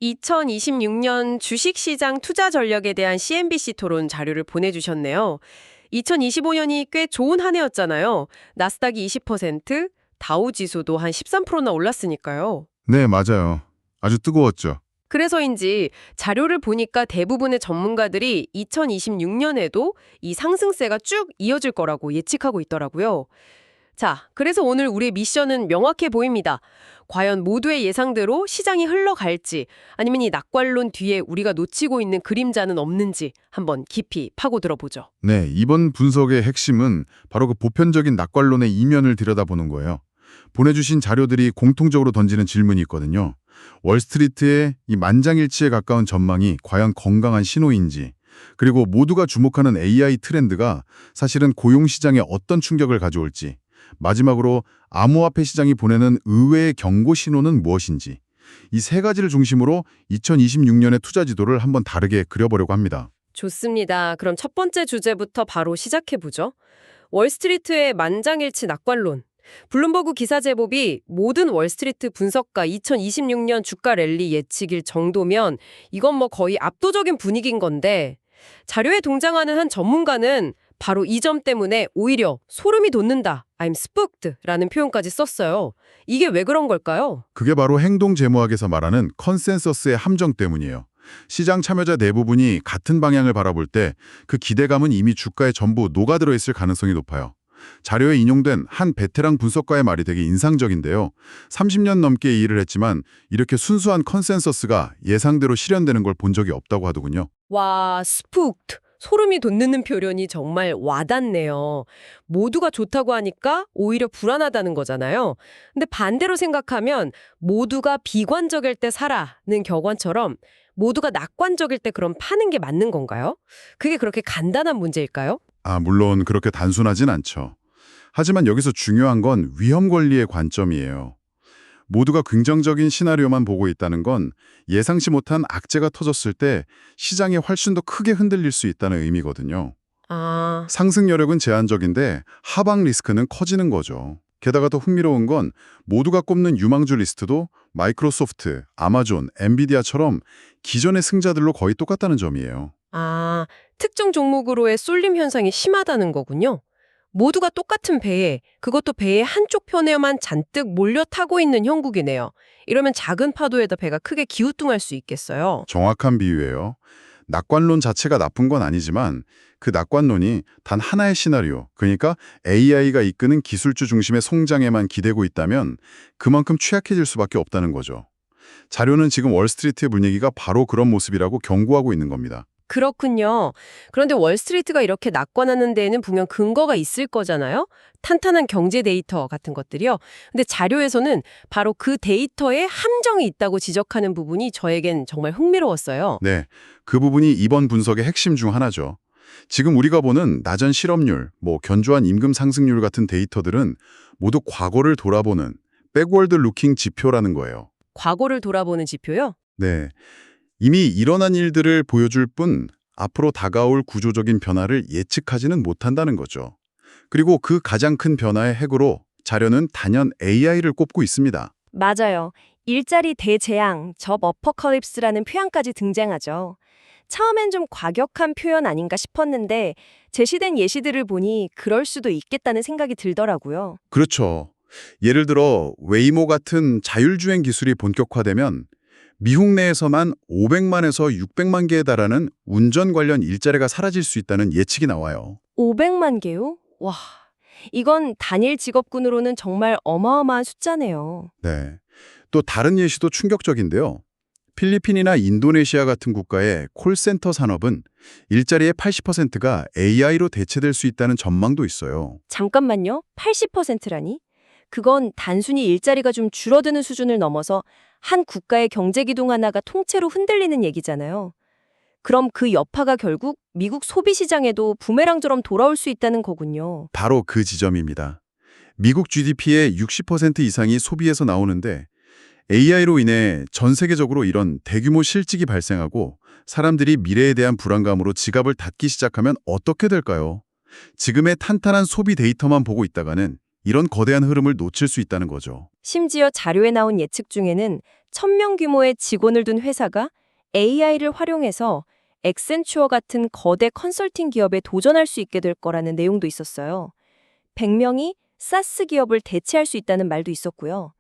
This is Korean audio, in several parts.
2026년 주식시장 투자 전략에 대한 CNBC 토론 자료를 보내주셨네요. 2025년이 꽤 좋은 한 해였잖아요. 나스닥이 20%, 다우지수도 한 13%나 올랐으니까요. 네, 맞아요. 아주 뜨거웠죠. 그래서인지 자료를 보니까 대부분의 전문가들이 2026년에도 이 상승세가 쭉 이어질 거라고 예측하고 있더라고요. 자, 그래서 오늘 우리의 미션은 명확해 보입니다. 과연 모두의 예상대로 시장이 흘러갈지 아니면 이 낙관론 뒤에 우리가 놓치고 있는 그림자는 없는지 한번 깊이 파고들어 보죠. 네, 이번 분석의 핵심은 바로 그 보편적인 낙관론의 이면을 들여다보는 거예요. 보내주신 자료들이 공통적으로 던지는 질문이 있거든요. 월스트리트의 이 만장일치에 가까운 전망이 과연 건강한 신호인지, 그리고 모두가 주목하는 AI 트렌드가 사실은 고용시장에 어떤 충격을 가져올지, 마지막으로 암호화폐 시장이 보내는 의외의 경고 신호는 무엇인지, 이 세 가지를 중심으로 2026년의 투자 지도를 한번 다르게 그려보려고 합니다. 좋습니다. 그럼 첫 번째 주제부터 바로 시작해 보죠. 월스트리트의 만장일치 낙관론. 블룸버그 기사 제목이 모든 월스트리트 분석가 2026년 주가 랠리 예측일 정도면 이건 뭐 거의 압도적인 분위기인 건데 자료에 등장하는 한 전문가는 바로 이 점 때문에 오히려 소름이 돋는다, I'm spooked라는 표현까지 썼어요. 이게 왜 그런 걸까요? 그게 바로 행동재무학에서 말하는 컨센서스의 함정 때문이에요. 시장 참여자 대부분이 같은 방향을 바라볼 때 그 기대감은 이미 주가에 전부 녹아들어 있을 가능성이 높아요. 자료에 인용된 한 베테랑 분석가의 말이 되게 인상적인데요. 30년 넘게 이 일을 했지만 이렇게 순수한 컨센서스가 예상대로 실현되는 걸 본 적이 없다고 하더군요. 와, spooked. 소름이 돋는 표현이 정말 와닿네요. 모두가 좋다고 하니까 오히려 불안하다는 거잖아요. 근데 반대로 생각하면 모두가 비관적일 때 사라는 격언처럼 모두가 낙관적일 때 그럼 파는 게 맞는 건가요? 그게 그렇게 간단한 문제일까요? 물론 그렇게 단순하진 않죠. 하지만 여기서 중요한 건 위험 권리의 관점이에요. 모두가 긍정적인 시나리오만 보고 있다는 건 예상치 못한 악재가 터졌을 때 시장이 훨씬 더 크게 흔들릴 수 있다는 의미거든요. 아, 상승 여력은 제한적인데 하방 리스크는 커지는 거죠. 게다가 더 흥미로운 건 모두가 꼽는 유망주 리스트도 마이크로소프트, 아마존, 엔비디아처럼 기존의 승자들로 거의 똑같다는 점이에요. 특정 종목으로의 쏠림 현상이 심하다는 거군요. 모두가 똑같은 배에, 그것도 배의 한쪽 편에만 잔뜩 몰려 타고 있는 형국이네요. 이러면 작은 파도에다 배가 크게 기우뚱할 수 있겠어요. 정확한 비유예요. 낙관론 자체가 나쁜 건 아니지만 그 낙관론이 단 하나의 시나리오, 그러니까 AI가 이끄는 기술주 중심의 성장에만 기대고 있다면 그만큼 취약해질 수밖에 없다는 거죠. 자료는 지금 월스트리트의 분위기가 바로 그런 모습이라고 경고하고 있는 겁니다. 그렇군요. 그런데 월스트리트가 이렇게 낙관하는 데에는 분명 근거가 있을 거잖아요. 탄탄한 경제 데이터 같은 것들이요. 근데 자료에서는 바로 그 데이터에 함정이 있다고 지적하는 부분이 저에겐 정말 흥미로웠어요. 네, 그 부분이 이번 분석의 핵심 중 하나죠. 지금 우리가 보는 낮은 실업률, 견조한 임금 상승률 같은 데이터들은 모두 과거를 돌아보는 백월드 루킹 지표라는 거예요. 과거를 돌아보는 지표요? 네, 이미 일어난 일들을 보여줄 뿐 앞으로 다가올 구조적인 변화를 예측하지는 못한다는 거죠. 그리고 그 가장 큰 변화의 핵으로 자료는 단연 AI를 꼽고 있습니다. 맞아요. 일자리 대재앙, 잡 어퍼컬립스라는 표현까지 등장하죠. 처음엔 좀 과격한 표현 아닌가 싶었는데 제시된 예시들을 보니 그럴 수도 있겠다는 생각이 들더라고요. 그렇죠. 예를 들어 웨이모 같은 자율주행 기술이 본격화되면 미국 내에서만 500만에서 600만 개에 달하는 운전 관련 일자리가 사라질 수 있다는 예측이 나와요. 500만 개요? 와, 이건 단일 직업군으로는 정말 어마어마한 숫자네요. 네. 또 다른 예시도 충격적인데요. 필리핀이나 인도네시아 같은 국가의 콜센터 산업은 일자리의 80%가 AI로 대체될 수 있다는 전망도 있어요. 잠깐만요. 80%라니? 그건 단순히 일자리가 좀 줄어드는 수준을 넘어서 한 국가의 경제 기둥 하나가 통째로 흔들리는 얘기잖아요. 그럼 그 여파가 결국 미국 소비 시장에도 부메랑처럼 돌아올 수 있다는 거군요. 바로 그 지점입니다. 미국 GDP의 60% 이상이 소비에서 나오는데 AI로 인해 전 세계적으로 이런 대규모 실직이 발생하고 사람들이 미래에 대한 불안감으로 지갑을 닫기 시작하면 어떻게 될까요? 지금의 탄탄한 소비 데이터만 보고 있다가는 이런 거대한 흐름을 놓칠 수 있다는 거죠. 심지어 자료에 나온 예측 중에는 1000명 규모의 직원을 둔 회사가 AI를 활용해서 엑센추어 같은 거대 컨설팅 기업에 도전할 수 있게 될 거라는 내용도 있었어요. 100명이 사스 기업을 대체할 수 있다는 말도 있었고요.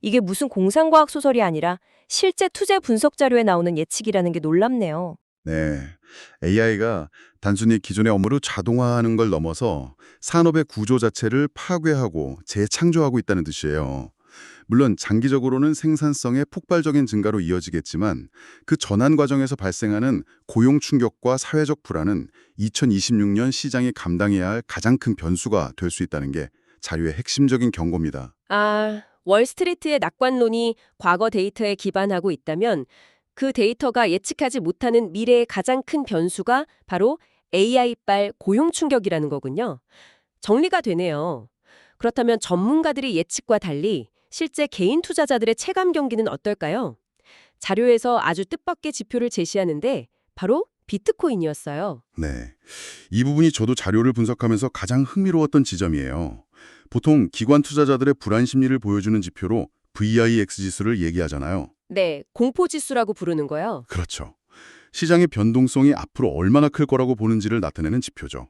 이게 무슨 공상과학 소설이 아니라 실제 투자 분석 자료에 나오는 예측이라는 게 놀랍네요. 네. AI가 단순히 기존의 업무를 자동화하는 걸 넘어서 산업의 구조 자체를 파괴하고 재창조하고 있다는 뜻이에요. 물론 장기적으로는 생산성의 폭발적인 증가로 이어지겠지만 그 전환 과정에서 발생하는 고용 충격과 사회적 불안은 2026년 시장이 감당해야 할 가장 큰 변수가 될 수 있다는 게 자료의 핵심적인 경고입니다. 월스트리트의 낙관론이 과거 데이터에 기반하고 있다면 그 데이터가 예측하지 못하는 미래의 가장 큰 변수가 바로 AI발 고용 충격이라는 거군요. 정리가 되네요. 그렇다면 전문가들의 예측과 달리 실제 개인 투자자들의 체감 경기는 어떨까요? 자료에서 아주 뜻밖의 지표를 제시하는데 바로 비트코인이었어요. 네. 이 부분이 저도 자료를 분석하면서 가장 흥미로웠던 지점이에요. 보통 기관 투자자들의 불안 심리를 보여주는 지표로 VIX 지수를 얘기하잖아요. 네, 공포지수라고 부르는 거요. 그렇죠. 시장의 변동성이 앞으로 얼마나 클 거라고 보는지를 나타내는 지표죠.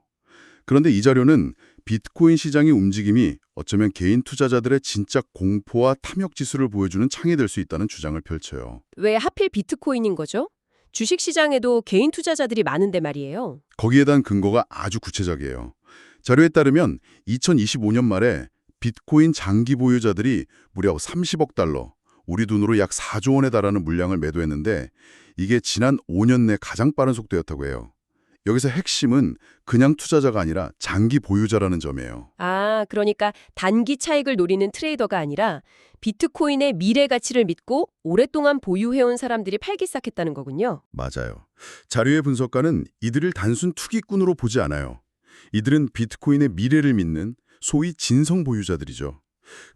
그런데 이 자료는 비트코인 시장의 움직임이 어쩌면 개인 투자자들의 진짜 공포와 탐욕 지수를 보여주는 창이 될 수 있다는 주장을 펼쳐요. 왜 하필 비트코인인 거죠? 주식시장에도 개인 투자자들이 많은데 말이에요. 거기에 대한 근거가 아주 구체적이에요. 자료에 따르면 2025년 말에 비트코인 장기 보유자들이 무려 30억 달러, 우리 돈으로 약 4조 원에 달하는 물량을 매도했는데 이게 지난 5년 내 가장 빠른 속도였다고 해요. 여기서 핵심은 그냥 투자자가 아니라 장기 보유자라는 점이에요. 그러니까 단기 차익을 노리는 트레이더가 아니라 비트코인의 미래 가치를 믿고 오랫동안 보유해온 사람들이 팔기 시작했다는 거군요. 맞아요. 자료의 분석가는 이들을 단순 투기꾼으로 보지 않아요. 이들은 비트코인의 미래를 믿는 소위 진성 보유자들이죠.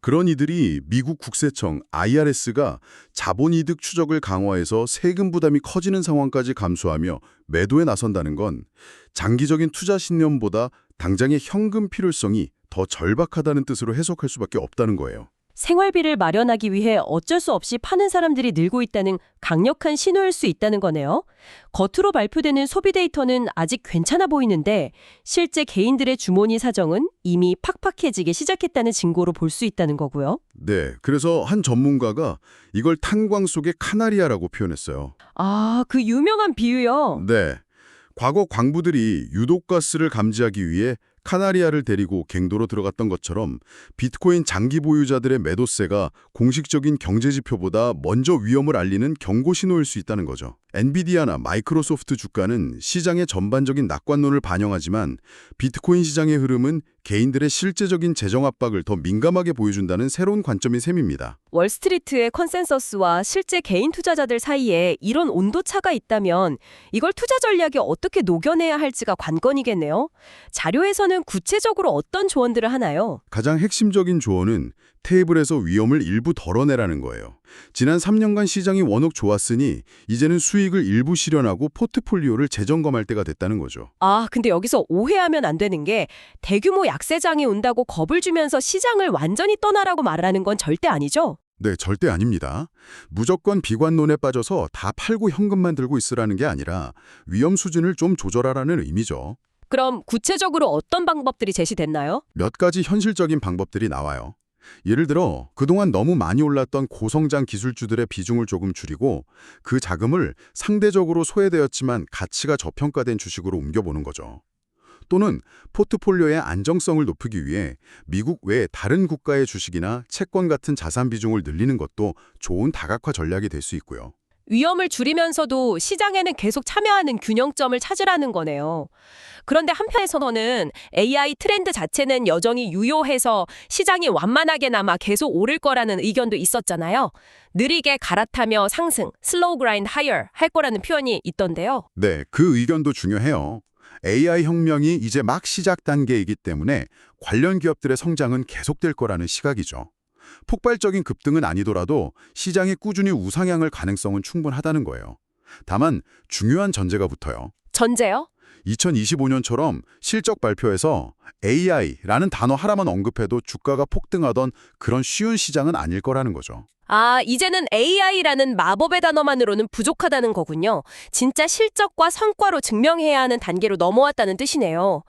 그런 이들이 미국 국세청 IRS가 자본이득 추적을 강화해서 세금 부담이 커지는 상황까지 감수하며 매도에 나선다는 건 장기적인 투자 신념보다 당장의 현금 필요성이 더 절박하다는 뜻으로 해석할 수밖에 없다는 거예요. 생활비를 마련하기 위해 어쩔 수 없이 파는 사람들이 늘고 있다는 강력한 신호일 수 있다는 거네요. 겉으로 발표되는 소비 데이터는 아직 괜찮아 보이는데 실제 개인들의 주머니 사정은 이미 팍팍해지기 시작했다는 증거로 볼 수 있다는 거고요. 네, 그래서 한 전문가가 이걸 탄광 속의 카나리아라고 표현했어요. 그 유명한 비유요. 네, 과거 광부들이 유독가스를 감지하기 위해 카나리아를 데리고 갱도로 들어갔던 것처럼 비트코인 장기 보유자들의 매도세가 공식적인 경제지표보다 먼저 위험을 알리는 경고 신호일 수 있다는 거죠. 엔비디아나 마이크로소프트 주가는 시장의 전반적인 낙관론을 반영하지만 비트코인 시장의 흐름은 개인들의 실제적인 재정 압박을 더 민감하게 보여준다는 새로운 관점인 셈입니다. 월스트리트의 컨센서스와 실제 개인 투자자들 사이에 이런 온도차가 있다면 이걸 투자 전략에 어떻게 녹여내야 할지가 관건이겠네요. 자료에서는 구체적으로 어떤 조언들을 하나요? 가장 핵심적인 조언은 테이블에서 위험을 일부 덜어내라는 거예요. 지난 3년간 시장이 워낙 좋았으니 이제는 수익을 일부 실현하고 포트폴리오를 재점검할 때가 됐다는 거죠. 근데 여기서 오해하면 안 되는 게 대규모 약세장이 온다고 겁을 주면서 시장을 완전히 떠나라고 말하는 건 절대 아니죠? 네, 절대 아닙니다. 무조건 비관론에 빠져서 다 팔고 현금만 들고 있으라는 게 아니라 위험 수준을 좀 조절하라는 의미죠. 그럼 구체적으로 어떤 방법들이 제시됐나요? 몇 가지 현실적인 방법들이 나와요. 예를 들어 그동안 너무 많이 올랐던 고성장 기술주들의 비중을 조금 줄이고 그 자금을 상대적으로 소외되었지만 가치가 저평가된 주식으로 옮겨보는 거죠. 또는 포트폴리오의 안정성을 높이기 위해 미국 외 다른 국가의 주식이나 채권 같은 자산 비중을 늘리는 것도 좋은 다각화 전략이 될 수 있고요. 위험을 줄이면서도 시장에는 계속 참여하는 균형점을 찾으라는 거네요. 그런데 한편에서는 AI 트렌드 자체는 여전히 유효해서 시장이 완만하게나마 계속 오를 거라는 의견도 있었잖아요. 느리게 갈아타며 상승, 슬로우 그라인드 하이어 할 거라는 표현이 있던데요. 네, 그 의견도 중요해요. AI 혁명이 이제 막 시작 단계이기 때문에 관련 기업들의 성장은 계속될 거라는 시각이죠. 폭발적인 급등은 아니더라도 시장이 꾸준히 우상향할 가능성은 충분하다는 거예요. 다만 중요한 전제가 붙어요. 전제요? 2025년처럼 실적 발표에서 AI라는 단어 하나만 언급해도 주가가 폭등하던 그런 쉬운 시장은 아닐 거라는 거죠. 아, 이제는 AI라는 마법의 단어만으로는 부족하다는 거군요. 진짜 실적과 성과로 증명해야 하는 단계로 넘어왔다는 뜻이네요.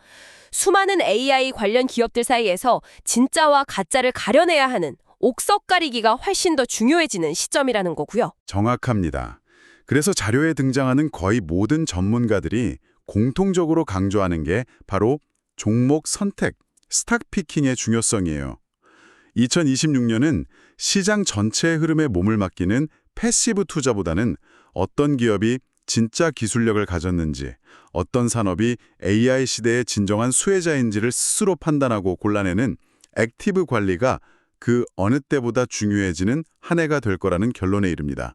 수많은 AI 관련 기업들 사이에서 진짜와 가짜를 가려내야 하는 옥석 가리기가 훨씬 더 중요해지는 시점이라는 거고요. 정확합니다. 그래서 자료에 등장하는 거의 모든 전문가들이 공통적으로 강조하는 게 바로 종목 선택, 스탁 피킹의 중요성이에요. 2026년은 시장 전체의 흐름에 몸을 맡기는 패시브 투자보다는 어떤 기업이 진짜 기술력을 가졌는지, 어떤 산업이 AI 시대의 진정한 수혜자인지를 스스로 판단하고 골라내는 액티브 관리가 그 어느 때보다 중요해지는 한 해가 될 거라는 결론에 이릅니다.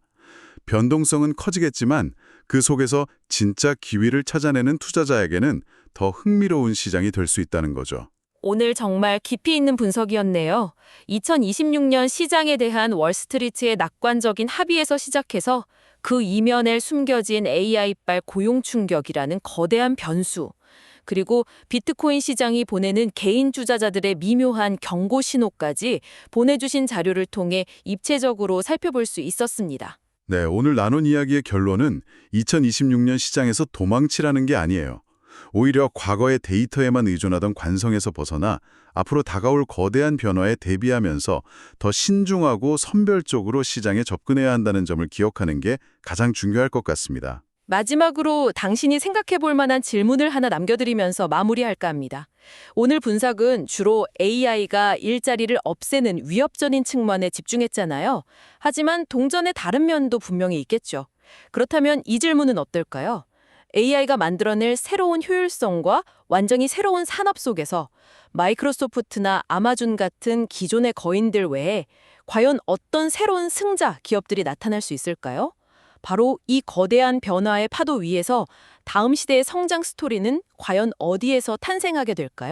변동성은 커지겠지만 그 속에서 진짜 기회를 찾아내는 투자자에게는 더 흥미로운 시장이 될 수 있다는 거죠. 오늘 정말 깊이 있는 분석이었네요. 2026년 시장에 대한 월스트리트의 낙관적인 합의에서 시작해서 그 이면에 숨겨진 AI발 고용 충격이라는 거대한 변수, 그리고 비트코인 시장이 보내는 개인 투자자들의 미묘한 경고 신호까지 보내주신 자료를 통해 입체적으로 살펴볼 수 있었습니다. 네, 오늘 나눈 이야기의 결론은 2026년 시장에서 도망치라는 게 아니에요. 오히려 과거의 데이터에만 의존하던 관성에서 벗어나 앞으로 다가올 거대한 변화에 대비하면서 더 신중하고 선별적으로 시장에 접근해야 한다는 점을 기억하는 게 가장 중요할 것 같습니다. 마지막으로 당신이 생각해 볼 만한 질문을 하나 남겨드리면서 마무리할까 합니다. 오늘 분석은 주로 AI가 일자리를 없애는 위협적인 측면에 집중했잖아요. 하지만 동전의 다른 면도 분명히 있겠죠. 그렇다면 이 질문은 어떨까요? AI가 만들어낼 새로운 효율성과 완전히 새로운 산업 속에서 마이크로소프트나 아마존 같은 기존의 거인들 외에 과연 어떤 새로운 승자 기업들이 나타날 수 있을까요? 바로 이 거대한 변화의 파도 위에서 다음 시대의 성장 스토리는 과연 어디에서 탄생하게 될까요?